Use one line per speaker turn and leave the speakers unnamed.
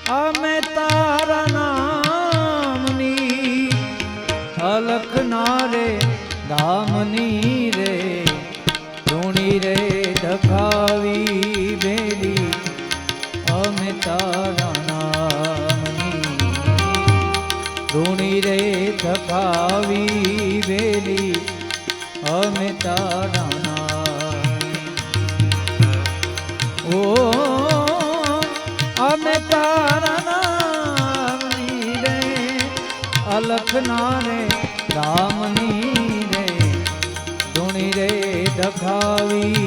અમે તારા નામની અલખ ના રે ધામની રે ધૂણી રે ધખાવી બેલી અમે તારા નામની ધૂણી રે ધખાવી બેલી અમે તારા નામની ઓ અમે તારા નામની રે અલખ ના રે ધામની રે ધૂણી રે ધખાવી